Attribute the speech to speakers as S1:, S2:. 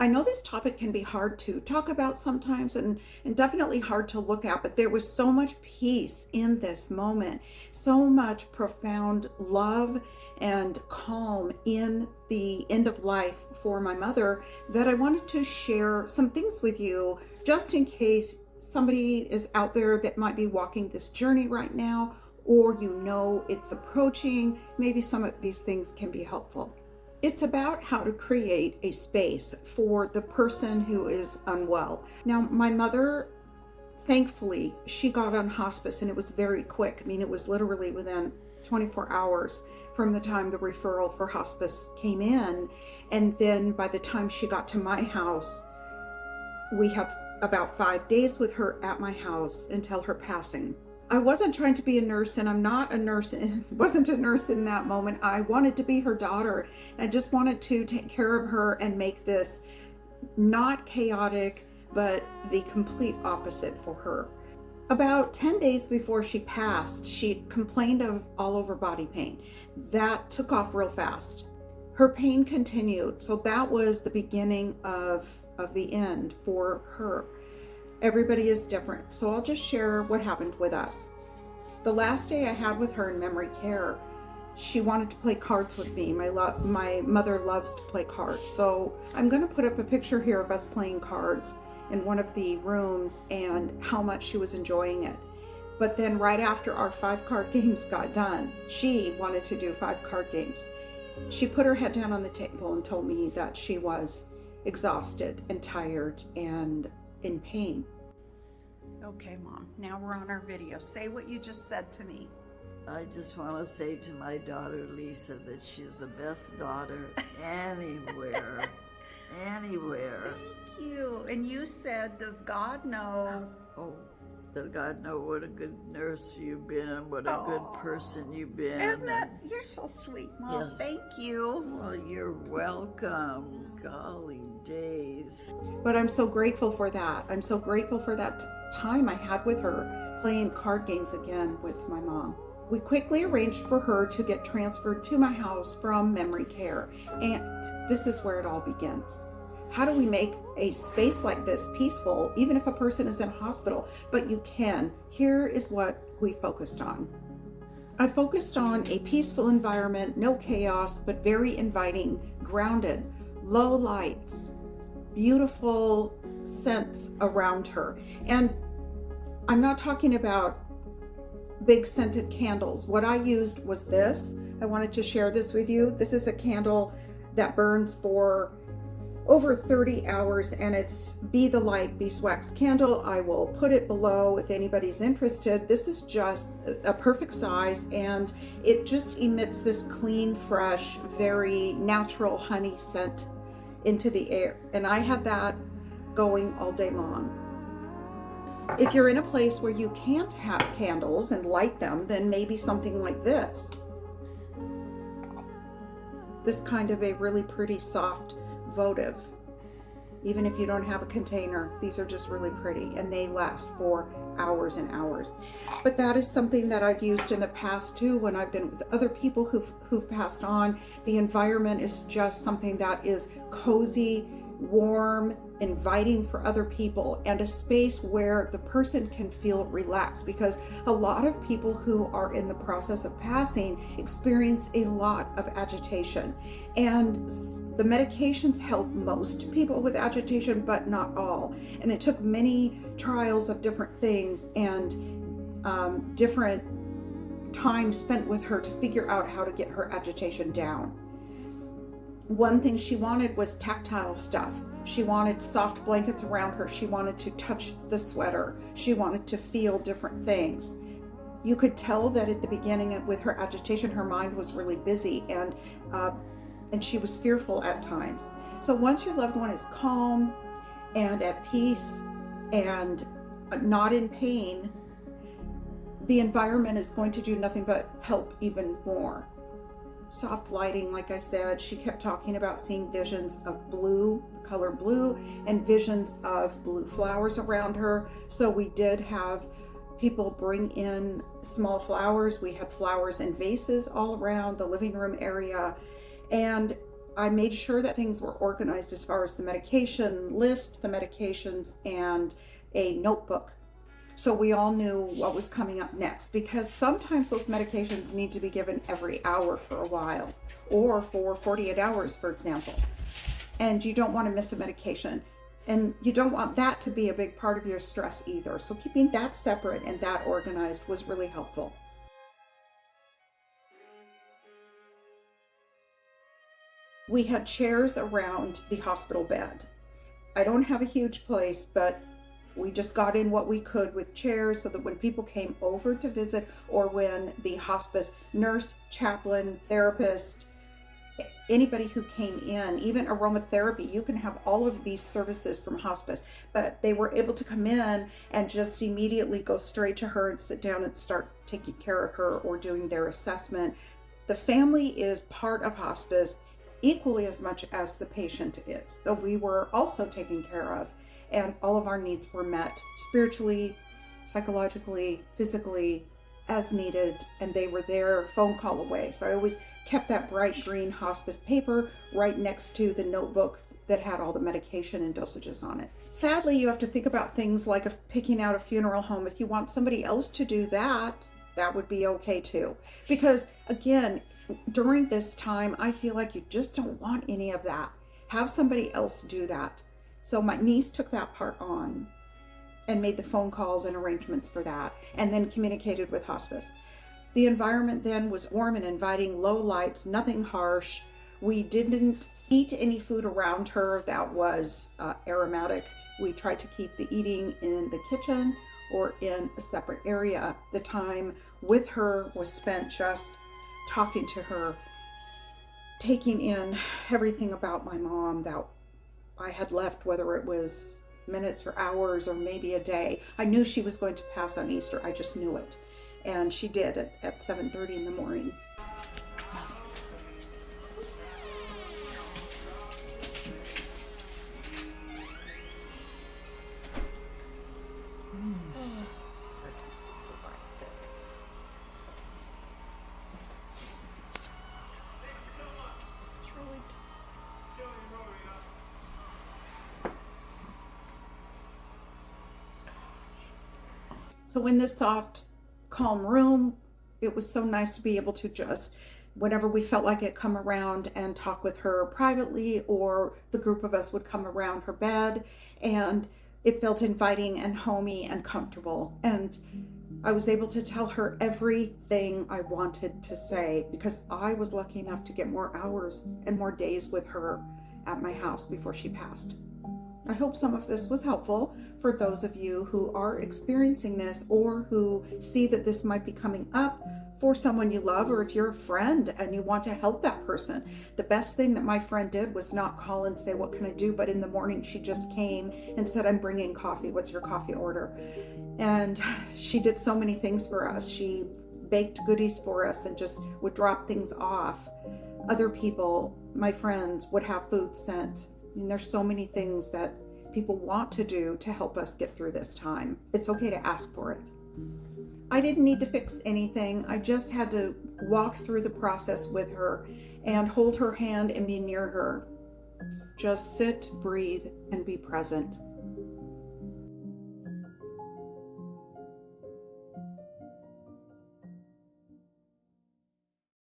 S1: I know this topic can be hard to talk about sometimes and definitely hard to look at, but there was so much peace in this moment, so much profound love and calm in the end of life for my mother that I wanted to share some things with you just in case somebody is out there that might be walking this journey right now, or it's approaching. Maybe some of these things can be helpful. It's about how to create a space for the person who is unwell. Now, my mother, thankfully, she got on hospice and it was very quick. I mean, it was literally within 24 hours from the time the referral for hospice came in. And then by the time she got to my house, we had about 5 days with her at my house until her passing. I wasn't trying to be a nurse, and I'm not a nurse, wasn't a nurse in that moment. I wanted to be her daughter. I just wanted to take care of her and make this not chaotic, but the complete opposite for her. About 10 days before she passed, she complained of all over body pain. That took off real fast. Her pain continued, so that was the beginning of the end for her. Everybody is different, so I'll just share what happened with us. The last day I had with her in memory care, she wanted to play cards with me. My mother loves to play cards, so I'm going to put up a picture here of us playing cards in one of the rooms and how much she was enjoying it. But then right after our 5-card games got done, she wanted to do 5-card games. She put her head down on the table and told me that she was exhausted and tired and in pain. Okay, Mom, now we're on our video. Say what you just said to me.
S2: I just want to say to my daughter Lisa that she's the best daughter anywhere. Anywhere.
S1: Thank you. And you said, does God know?
S2: Oh, does God know what a good nurse you've been and what a good person you've been?
S1: Isn't that, you're so sweet, Mom.
S2: Yes.
S1: Thank you.
S2: Well, you're welcome. Golly days.
S1: But I'm so grateful for that. I'm so grateful for that time I had with her playing card games again with my mom. We quickly arranged for her to get transferred to my house from memory care. And this is where it all begins. How do we make a space like this peaceful, even if a person is in hospital? But you can. Here is what we focused on. I focused on a peaceful environment, no chaos, but very inviting, grounded, low lights, beautiful scents around her. And I'm not talking about big scented candles. What I used was this. I wanted to share this with you. This is a candle that burns for over 30 hours, and it's Be the Light beeswax candle. I will put it below if anybody's interested. This is just a perfect size, and it just emits this clean, fresh, very natural honey scent into the air. And I have that going all day long. If you're in a place where you can't have candles and light them, then maybe something like this. This kind of a really pretty soft votive. Even if you don't have a container, these are just really pretty and they last for hours and hours. But that is something that I've used in the past too when I've been with other people who've passed on. The environment is just something that is cozy, warm, inviting for other people, and a space where the person can feel relaxed, because a lot of people who are in the process of passing experience a lot of agitation, and the medications help most people with agitation, but not all. And it took many trials of different things and different time spent with her to figure out how to get her agitation down. One thing she wanted was tactile stuff. She wanted soft blankets around her. She wanted to touch the sweater. She wanted to feel different things. You could tell that at the beginning with her agitation, her mind was really busy and she was fearful at times. So once your loved one is calm and at peace and not in pain, the environment is going to do nothing but help even more. Soft lighting, like I said, she kept talking about seeing visions of blue, the color blue, and visions of blue flowers around her. So we did have people bring in small flowers. We had flowers in vases all around the living room area. And I made sure that things were organized as far as the medication list, the medications, and a notebook. So we all knew what was coming up next, because sometimes those medications need to be given every hour for a while, or for 48 hours, for example. And you don't want to miss a medication. And you don't want that to be a big part of your stress either. So keeping that separate and that organized was really helpful. We had chairs around the hospital bed. I don't have a huge place, but we just got in what we could with chairs so that when people came over to visit, or when the hospice nurse, chaplain, therapist, anybody who came in, even aromatherapy, you can have all of these services from hospice, but they were able to come in and just immediately go straight to her and sit down and start taking care of her or doing their assessment. The family is part of hospice equally as much as the patient is. So we were also taken care of, and all of our needs were met spiritually, psychologically, physically, as needed, and they were there phone call away. So I always kept that bright green hospice paper right next to the notebook that had all the medication and dosages on it. Sadly, you have to think about things like picking out a funeral home. If you want somebody else to do that, that would be okay too. Because again, during this time, I feel like you just don't want any of that. Have somebody else do that. So my niece took that part on and made the phone calls and arrangements for that, and then communicated with hospice. The environment then was warm and inviting, low lights, nothing harsh. We didn't eat any food around her that was aromatic. We tried to keep the eating in the kitchen or in a separate area. The time with her was spent just talking to her, taking in everything about my mom that I had left, whether it was minutes or hours or maybe a day. I knew she was going to pass on Easter. I just knew it. And she did at 7:30 in the morning. So in this soft, calm room, it was so nice to be able to just, whenever we felt like it, come around and talk with her privately, or the group of us would come around her bed, and it felt inviting and homey and comfortable. And I was able to tell her everything I wanted to say, because I was lucky enough to get more hours and more days with her at my house before she passed. I hope some of this was helpful for those of you who are experiencing this, or who see that this might be coming up for someone you love, or if you're a friend and you want to help that person. The best thing that my friend did was not call and say, "What can I do?" But in the morning, she just came and said, "I'm bringing coffee. What's your coffee order?" And she did so many things for us. She baked goodies for us and just would drop things off. Other people, my friends, would have food sent. I mean, there's so many things that people want to do to help us get through this time. It's okay to ask for it. I didn't need to fix anything. I just had to walk through the process with her and hold her hand and be near her. Just sit, breathe, and be present.